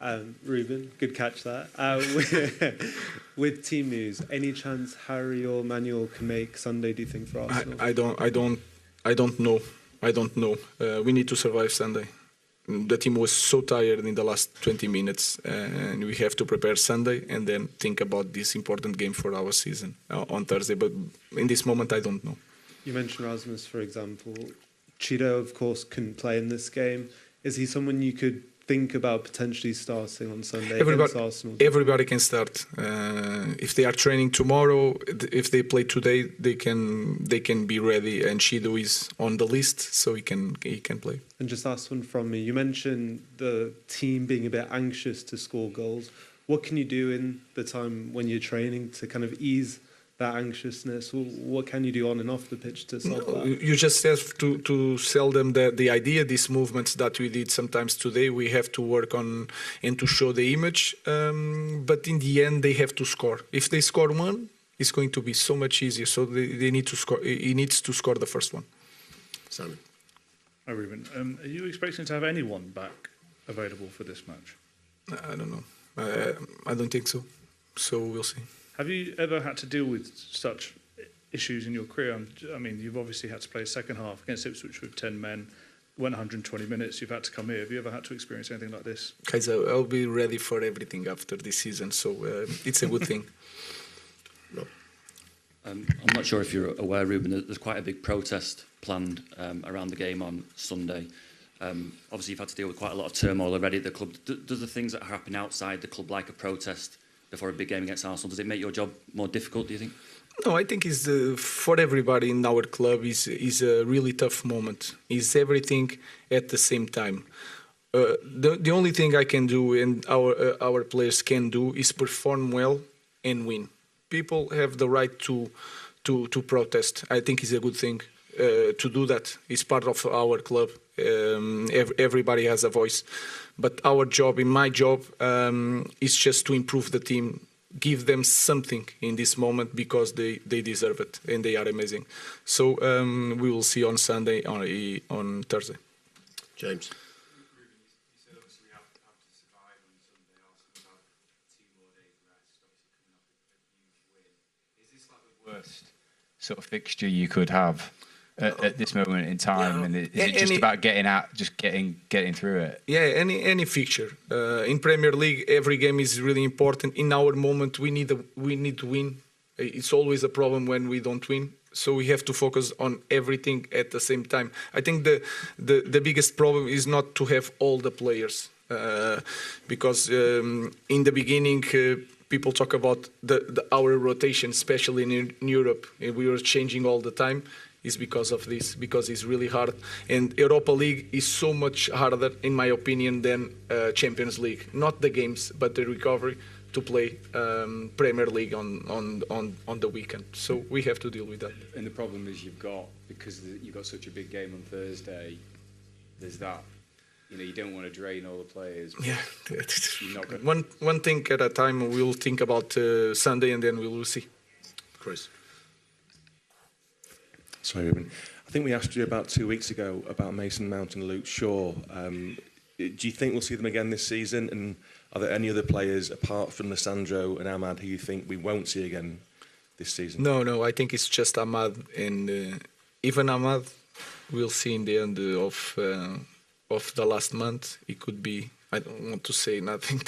Ruben, good catch that. With team news, any chance Harry or Manuel can make Sunday, do you think, for Arsenal? I don't know. We need to survive Sunday. The team was so tired in the last 20 minutes, and we have to prepare Sunday and then think about this important game for our season on Thursday. But in this moment, I don't know. You mentioned Rasmus, for example. Cheeto, of course, couldn't play in this game. Is he someone you could think about potentially starting on Sunday against Arsenal? Everybody can start. If they are training tomorrow, if they play today, they can be ready. And Cheeto is on the list, so he can play. And just last one from me. You mentioned the team being a bit anxious to score goals. What can you do in the time when you're training to kind of ease that anxiousness? What can you do on and off the pitch to solve that? You just have to sell them the idea, these movements that we did sometimes today. We have to work on and to show the image. But in the end, they have to score. If they score one, it's going to be so much easier. So they need to score. He needs to score the first one. Simon. Hi, Ruben. Are you expecting to have anyone back available for this match? I don't know. I don't think so. So we'll see. Have you ever had to deal with such issues in your career? I mean, you've obviously had to play a second half against Ipswich with 10 men, went 120 minutes, you've had to come here. Have you ever had to experience anything like this? Guys, I'll be ready for everything after this season, so it's a good thing. I'm not sure if you're aware, Ruben, there's quite a big protest planned around the game on Sunday. Obviously, you've had to deal with quite a lot of turmoil already at the club. Does the things that are happening outside the club, like a protest before a big game against Arsenal, does it make your job more difficult, do you think? No, I think it's for everybody in our club is a really tough moment. It's everything at the same time. The only thing I can do and our players can do is perform well and win. People have the right to protest. I think it's a good thing to do that. It's part of our club. Everybody has a voice. But our job, in my job, is just to improve the team, give them something in this moment because they deserve it and they are amazing. So we will see on Sunday, on Thursday. James. Worst sort of fixture you could have at this moment in time, and is it just about getting out, just getting through it? Yeah, any fixture in Premier League, every game is really important. In our moment, we need to win. It's always a problem when we don't win, so we have to focus on everything at the same time. I think the biggest problem is not to have all the players, because in the beginning. People talk about our rotation, especially in Europe, and we were changing all the time. Is because of this, because it's really hard. And Europa League is so much harder, in my opinion, than Champions League. Not the games, but the recovery to play Premier League on the weekend. So we have to deal with that. And the problem is because you've got such a big game on Thursday, there's that. You know, you don't want to drain all the players. Yeah, one thing at a time. We'll think about Sunday, and then we will see. Chris. Sorry, Ruben. I think we asked you about 2 weeks ago about Mason Mount and Luke Shaw. Do you think we'll see them again this season? And are there any other players apart from Lissandro and Ahmad who you think we won't see again this season? No. I think it's just Ahmad, and even Ahmad we'll see in the end of the last month. It could be. I don't want to say nothing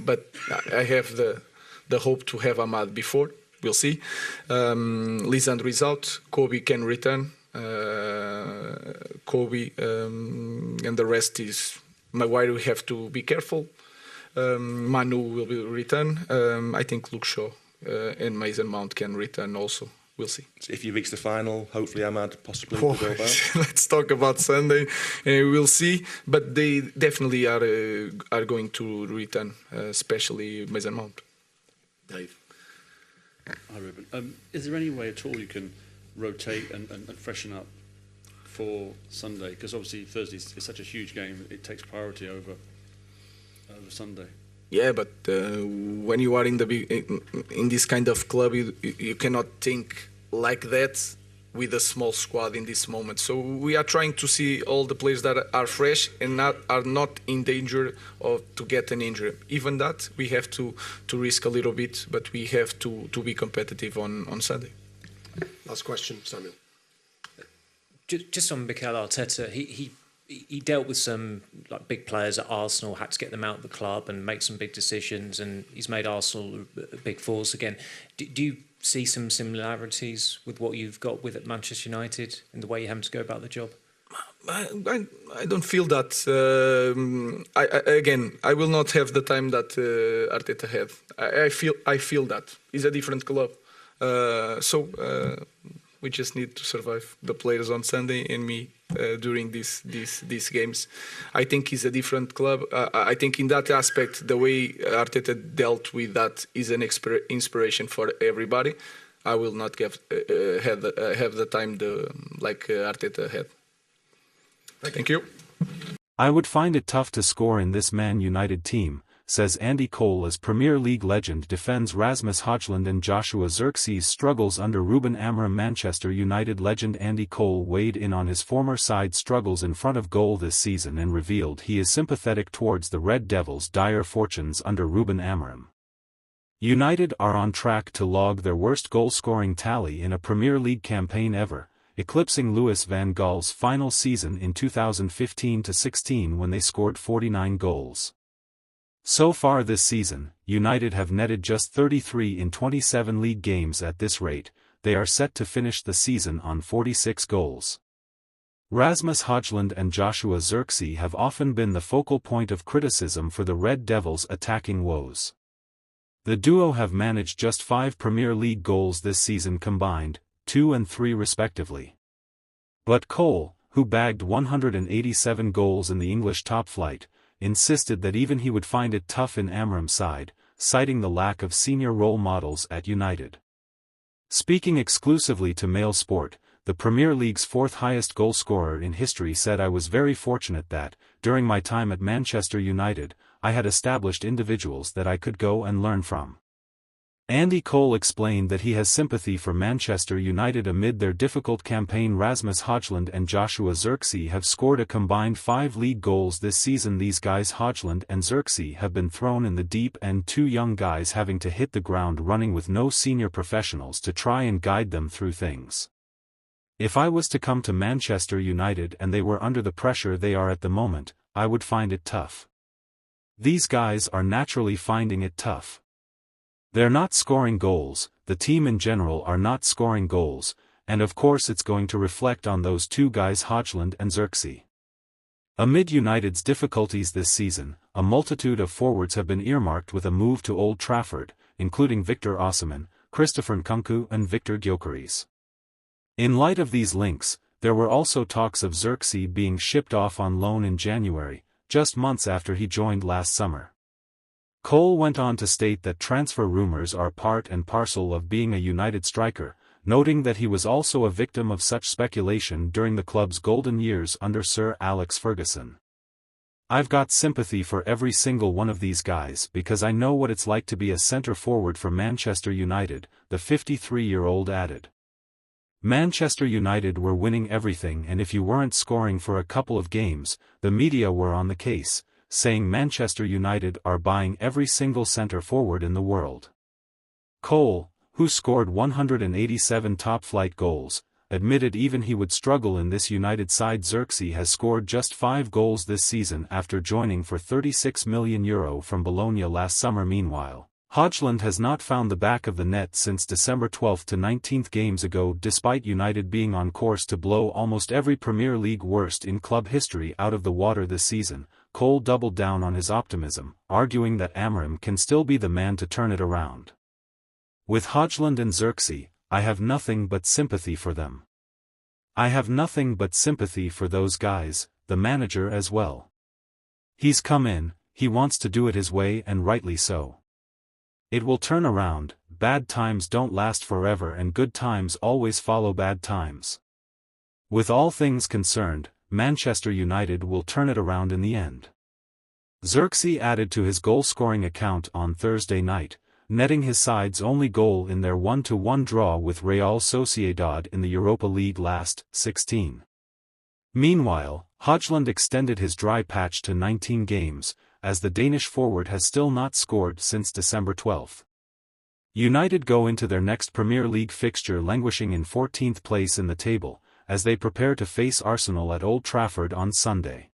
but I have the hope to have Ahmad before. We'll see. Lisandro is out. Kobe can return. Kobe and the rest is why we have to be careful. Manu will return. I think Luke Shaw and Mason Mount can return also. We'll see. So if you reach the final, hopefully Ahmad possibly will go back. Let's talk about Sunday. We'll see. But they definitely are going to return, especially Mason Mount. Dave. Hi, Ruben. Is there any way at all you can rotate and freshen up for Sunday? Because obviously Thursday is such a huge game; it takes priority over Sunday. Yeah, but when you are in this kind of club, you cannot think like that with a small squad in this moment. So we are trying to see all the players that are fresh and are not in danger of to get an injury. Even that, we have to risk a little bit, but we have to be competitive on Sunday. Last question, Samuel. Just on Mikel Arteta, he dealt with some like big players at Arsenal, had to get them out of the club and make some big decisions, and he's made Arsenal a big force again. Do you see some similarities with what you've got with at Manchester United in the way you have to go about the job? I don't feel that. I will not have the time that Arteta had. I feel that it's a different club. We just need to survive, the players on Sunday and me during these games. I think it's a different club. I think in that aspect, the way Arteta dealt with that is an inspiration for everybody. I will not have the time like Arteta had. Thank you. I would find it tough to score in this Man United team, says Andy Cole as Premier League legend defends Rasmus Højlund and Joshua Zirkzee's struggles under Ruben Amorim. Manchester United legend Andy Cole weighed in on his former side's struggles in front of goal this season and revealed he is sympathetic towards the Red Devils' dire fortunes under Ruben Amorim. United are on track to log their worst goal-scoring tally in a Premier League campaign ever, eclipsing Louis van Gaal's final season in 2015-16 when they scored 49 goals. So far this season, United have netted just 33 in 27 league games. At this rate, they are set to finish the season on 46 goals. Rasmus Højlund and Joshua Zirkzee have often been the focal point of criticism for the Red Devils' attacking woes. The duo have managed just 5 Premier League goals this season combined, 2 and 3 respectively. But Cole, who bagged 187 goals in the English top flight, insisted that even he would find it tough in Amorim's side, citing the lack of senior role models at United. Speaking exclusively to Mail Sport, the Premier League's 4th highest goal scorer in history said, "I was very fortunate that, during my time at Manchester United, I had established individuals that I could go and learn from." Andy Cole explained that he has sympathy for Manchester United amid their difficult campaign. Rasmus Højlund and Joshua Zirkzee have scored a combined 5 league goals this season. These guys, Højlund and Zirkzee, have been thrown in the deep end, 2 young guys having to hit the ground running with no senior professionals to try and guide them through things. If I was to come to Manchester United and they were under the pressure they are at the moment, I would find it tough. These guys are naturally finding it tough. They're not scoring goals, the team in general are not scoring goals, and of course it's going to reflect on those 2 guys, Højlund and Zirkzee. Amid United's difficulties this season, a multitude of forwards have been earmarked with a move to Old Trafford, including Victor Osimhen, Christopher Nkunku and Victor Gyökeres. In light of these links, there were also talks of Zirkzee being shipped off on loan in January, just months after he joined last summer. Cole went on to state that transfer rumors are part and parcel of being a United striker, noting that he was also a victim of such speculation during the club's golden years under Sir Alex Ferguson. "I've got sympathy for every single one of these guys because I know what it's like to be a centre forward for Manchester United," the 53-year-old added. Manchester United were winning everything, and if you weren't scoring for a couple of games, the media were on the case, saying Manchester United are buying every single centre forward in the world. Cole, who scored 187 top-flight goals, admitted even he would struggle in this United side. Zirkzee has scored just 5 goals this season after joining for €36 million from Bologna last summer. Meanwhile, Højlund has not found the back of the net since December 12 to 19 games ago. Despite United being on course to blow almost every Premier League worst in club history out of the water this season, Cole doubled down on his optimism, arguing that Amorim can still be the man to turn it around. "With Højlund and Zirkzee, I have nothing but sympathy for them. I have nothing but sympathy for those guys, the manager as well. He's come in, he wants to do it his way, and rightly so. It will turn around. Bad times don't last forever and good times always follow bad times. With all things concerned, Manchester United will turn it around in the end." Zirkzee added to his goal-scoring account on Thursday night, netting his side's only goal in their 1-1 draw with Real Sociedad in the Europa League last 16. Meanwhile, Højlund extended his dry patch to 19 games, as the Danish forward has still not scored since December 12. United go into their next Premier League fixture languishing in 14th place in the table, as they prepare to face Arsenal at Old Trafford on Sunday.